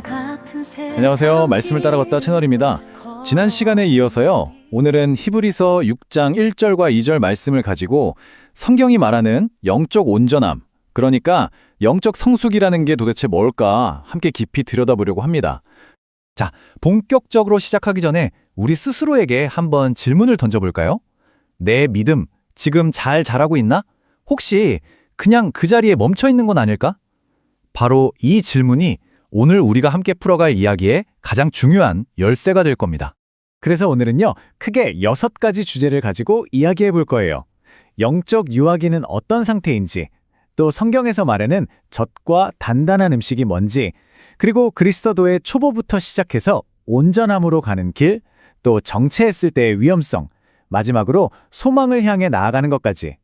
안녕하세요. 말씀을 따라 걷다 채널입니다. 지난 시간에 이어서요. 오늘은 히브리서 6장 1절과 2절 말씀을 가지고 성경이 말하는 영적 온전함, 그러니까 영적 성숙이라는 게 도대체 뭘까 함께 깊이 들여다보려고 합니다. 자, 본격적으로 시작하기 전에 우리 스스로에게 한번 질문을 던져볼까요? 내 믿음, 지금 잘 자라고 있나? 혹시 그냥 그 자리에 멈춰 있는 건 아닐까? 바로 이 질문이 오늘 우리가 함께 풀어갈 이야기의 가장 중요한 열쇠가 될 겁니다. 그래서 오늘은요, 크게 6가지 주제를 가지고 이야기해 볼 거예요. 영적 유아기는 어떤 상태인지, 또 성경에서 말하는 젖과 단단한 음식이 뭔지, 그리고 그리스도도의 초보부터 시작해서 온전함으로 가는 길, 또 정체했을 때의 위험성, 마지막으로 소망을 향해 나아가는 것까지.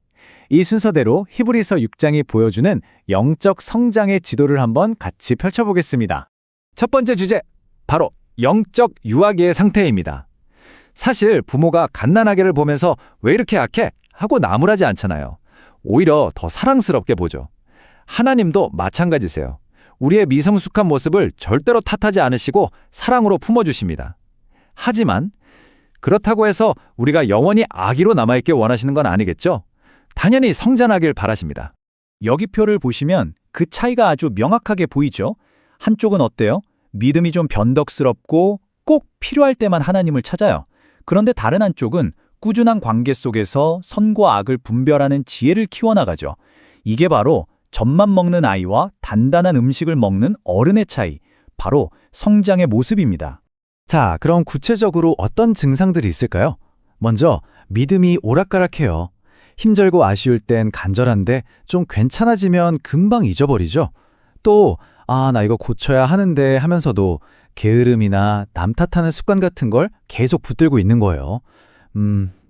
이 순서대로 히브리서 6장이 보여주는 영적 성장의 지도를 한번 같이 펼쳐보겠습니다. 첫 번째 주제, 바로 영적 유아기의 상태입니다. 사실 부모가 갓난아기를 보면서 왜 이렇게 약해? 하고 나무라지 않잖아요. 오히려 더 사랑스럽게 보죠. 하나님도 마찬가지세요. 우리의 미성숙한 모습을 절대로 탓하지 않으시고 사랑으로 품어주십니다. 하지만 그렇다고 해서 우리가 영원히 아기로 남아있길 원하시는 건 아니겠죠? 당연히 성장하길 바라십니다. 여기 표를 보시면 그 차이가 아주 명확하게 보이죠? 한쪽은 어때요? 믿음이 좀 변덕스럽고 꼭 필요할 때만 하나님을 찾아요. 그런데 다른 한쪽은 꾸준한 관계 속에서 선과 악을 분별하는 지혜를 키워나가죠. 이게 바로 젖만 먹는 아이와 단단한 음식을 먹는 어른의 차이, 바로 성장의 모습입니다. 자, 그럼 구체적으로 어떤 증상들이 있을까요? 먼저 믿음이 오락가락해요. 힘들고 아쉬울 땐 간절한데 좀 괜찮아지면 금방 잊어버리죠. 또 나 이거 고쳐야 하는데 하면서도 게으름이나 남 탓하는 습관 같은 걸 계속 붙들고 있는 거예요.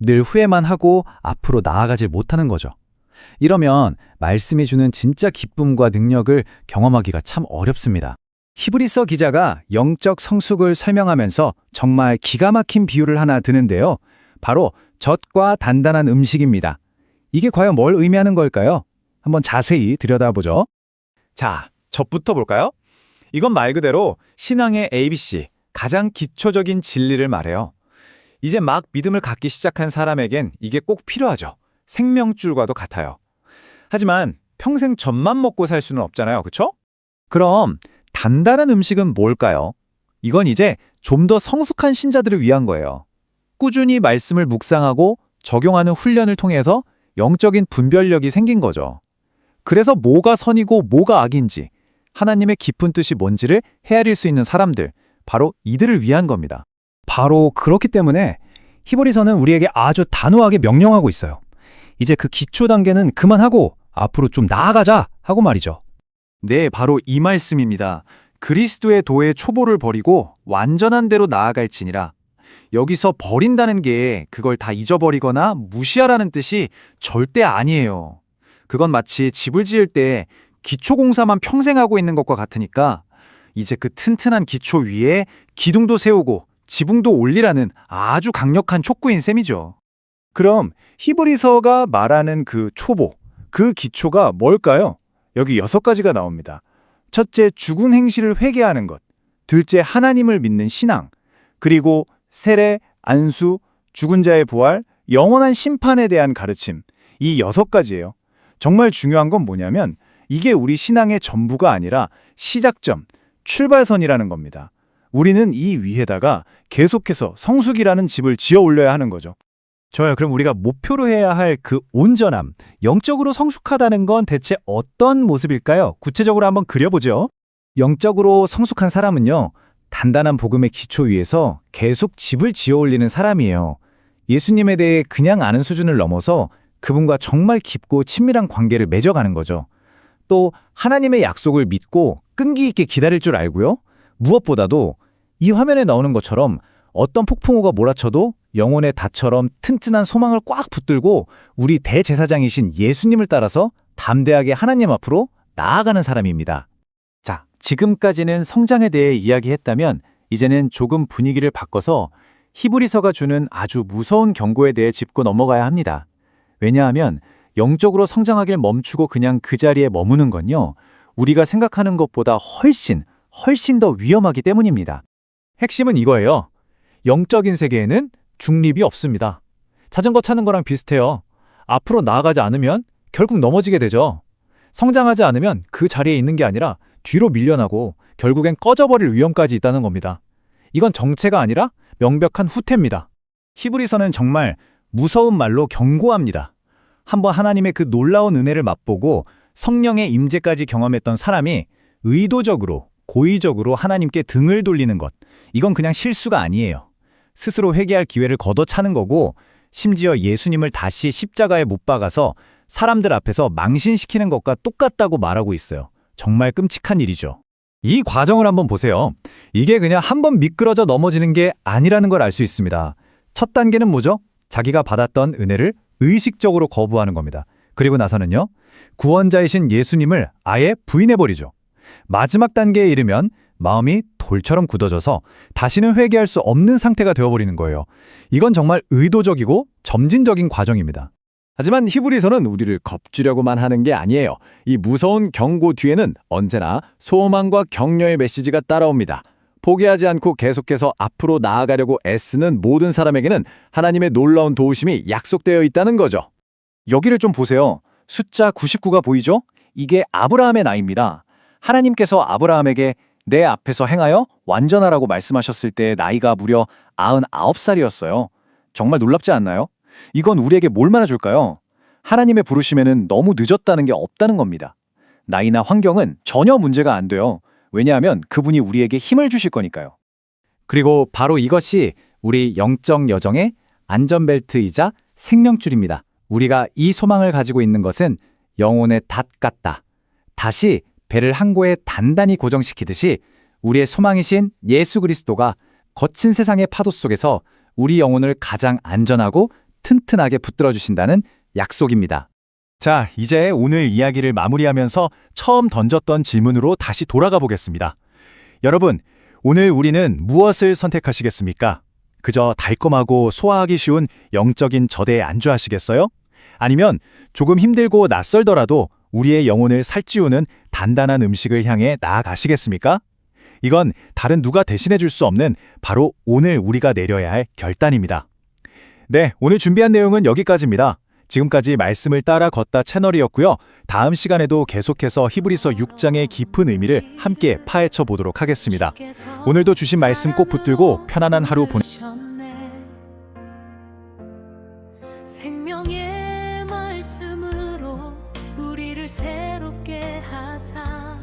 늘 후회만 하고 앞으로 나아가질 못하는 거죠. 이러면 말씀이 주는 진짜 기쁨과 능력을 경험하기가 참 어렵습니다. 히브리서 기자가 영적 성숙을 설명하면서 정말 기가 막힌 비유를 하나 드는데요. 바로 젖과 단단한 음식입니다. 이게 과연 뭘 의미하는 걸까요? 한번 자세히 들여다보죠. 자, 젖부터 볼까요? 이건 말 그대로 신앙의 ABC, 가장 기초적인 진리를 말해요. 이제 막 믿음을 갖기 시작한 사람에겐 이게 꼭 필요하죠. 생명줄과도 같아요. 하지만 평생 젖만 먹고 살 수는 없잖아요. 그렇죠? 그럼 단단한 음식은 뭘까요? 이건 이제 좀 더 성숙한 신자들을 위한 거예요. 꾸준히 말씀을 묵상하고 적용하는 훈련을 통해서 영적인 분별력이 생긴 거죠. 그래서 뭐가 선이고 뭐가 악인지, 하나님의 깊은 뜻이 뭔지를 헤아릴 수 있는 사람들, 바로 이들을 위한 겁니다. 바로 그렇기 때문에 히브리서는 우리에게 아주 단호하게 명령하고 있어요. 이제 그 기초 단계는 그만하고 앞으로 좀 나아가자 하고 말이죠. 네, 바로 이 말씀입니다. 그리스도의 도의 초보를 버리고 완전한 대로 나아갈지니라. 여기서 버린다는 게 그걸 다 잊어버리거나 무시하라는 뜻이 절대 아니에요. 그건 마치 집을 지을 때 기초공사만 평생 하고 있는 것과 같으니까 이제 그 튼튼한 기초 위에 기둥도 세우고 지붕도 올리라는 아주 강력한 촉구인 셈이죠. 그럼 히브리서가 말하는 그 초보, 그 기초가 뭘까요? 여기 6가지가 나옵니다. 첫째, 죽은 행실을 회개하는 것. 둘째, 하나님을 믿는 신앙. 그리고 세례, 안수, 죽은 자의 부활, 영원한 심판에 대한 가르침. 이 6가지예요. 정말 중요한 건 뭐냐면 이게 우리 신앙의 전부가 아니라 시작점, 출발선이라는 겁니다. 우리는 이 위에다가 계속해서 성숙이라는 집을 지어 올려야 하는 거죠. 좋아요. 그럼 우리가 목표로 해야 할 그 온전함, 영적으로 성숙하다는 건 대체 어떤 모습일까요? 구체적으로 한번 그려보죠. 영적으로 성숙한 사람은요, 단단한 복음의 기초 위에서 계속 집을 지어 올리는 사람이에요. 예수님에 대해 그냥 아는 수준을 넘어서 그분과 정말 깊고 친밀한 관계를 맺어가는 거죠. 또 하나님의 약속을 믿고 끈기 있게 기다릴 줄 알고요. 무엇보다도 이 화면에 나오는 것처럼 어떤 폭풍우가 몰아쳐도 영혼의 닷처럼 튼튼한 소망을 꽉 붙들고 우리 대제사장이신 예수님을 따라서 담대하게 하나님 앞으로 나아가는 사람입니다. 자, 지금까지는 성장에 대해 이야기했다면 이제는 조금 분위기를 바꿔서 히브리서가 주는 아주 무서운 경고에 대해 짚고 넘어가야 합니다. 왜냐하면 영적으로 성장하길 멈추고 그냥 그 자리에 머무는 건요, 우리가 생각하는 것보다 훨씬 훨씬 더 위험하기 때문입니다. 핵심은 이거예요. 영적인 세계에는 중립이 없습니다. 자전거 타는 거랑 비슷해요. 앞으로 나아가지 않으면 결국 넘어지게 되죠. 성장하지 않으면 그 자리에 있는 게 아니라 뒤로 밀려나고 결국엔 꺼져버릴 위험까지 있다는 겁니다. 이건 정체가 아니라 명백한 후퇴입니다. 히브리서는 정말 무서운 말로 경고합니다. 한번 하나님의 그 놀라운 은혜를 맛보고 성령의 임재까지 경험했던 사람이 의도적으로, 고의적으로 하나님께 등을 돌리는 것, 이건 그냥 실수가 아니에요. 스스로 회개할 기회를 걷어차는 거고, 심지어 예수님을 다시 십자가에 못 박아서 사람들 앞에서 망신시키는 것과 똑같다고 말하고 있어요. 정말 끔찍한 일이죠. 이 과정을 한번 보세요. 이게 그냥 한번 미끄러져 넘어지는 게 아니라는 걸 알 수 있습니다. 첫 단계는 뭐죠? 자기가 받았던 은혜를 의식적으로 거부하는 겁니다. 그리고 나서는요, 구원자이신 예수님을 아예 부인해버리죠. 마지막 단계에 이르면 마음이 돌처럼 굳어져서 다시는 회개할 수 없는 상태가 되어버리는 거예요. 이건 정말 의도적이고 점진적인 과정입니다. 하지만 히브리서는 우리를 겁주려고만 하는 게 아니에요. 이 무서운 경고 뒤에는 언제나 소망과 격려의 메시지가 따라옵니다. 포기하지 않고 계속해서 앞으로 나아가려고 애쓰는 모든 사람에게는 하나님의 놀라운 도우심이 약속되어 있다는 거죠. 여기를 좀 보세요. 숫자 99가 보이죠? 이게 아브라함의 나이입니다. 하나님께서 아브라함에게 내 앞에서 행하여 완전하라고 말씀하셨을 때 나이가 무려 99살이었어요. 정말 놀랍지 않나요? 이건 우리에게 뭘 말해줄까요? 하나님의 부르심에는 너무 늦었다는 게 없다는 겁니다. 나이나 환경은 전혀 문제가 안 돼요. 왜냐하면 그분이 우리에게 힘을 주실 거니까요. 그리고 바로 이것이 우리 영적 여정의 안전벨트이자 생명줄입니다. 우리가 이 소망을 가지고 있는 것은 영혼의 닷 같다. 다시 배를 항구에 단단히 고정시키듯이 우리의 소망이신 예수 그리스도가 거친 세상의 파도 속에서 우리 영혼을 가장 안전하고 튼튼하게 붙들어 주신다는 약속입니다. 자, 이제 오늘 이야기를 마무리하면서 처음 던졌던 질문으로 다시 돌아가 보겠습니다. 여러분, 오늘 우리는 무엇을 선택하시겠습니까? 그저 달콤하고 소화하기 쉬운 영적인 저대에 안주하시겠어요? 아니면 조금 힘들고 낯설더라도 우리의 영혼을 살찌우는 단단한 음식을 향해 나아가시겠습니까? 이건 다른 누가 대신해 줄 수 없는 바로 오늘 우리가 내려야 할 결단입니다. 네, 오늘 준비한 내용은 여기까지입니다. 지금까지 말씀을 따라 걷다 채널이었고요. 다음 시간에도 계속해서 히브리서 6장의 깊은 의미를 함께 파헤쳐 보도록 하겠습니다. 오늘도 주신 말씀 꼭 붙들고 편안한 하루 보내세요. 생명의 말씀으로 우리를 새롭게 하사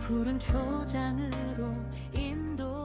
푸른 초장으로 인도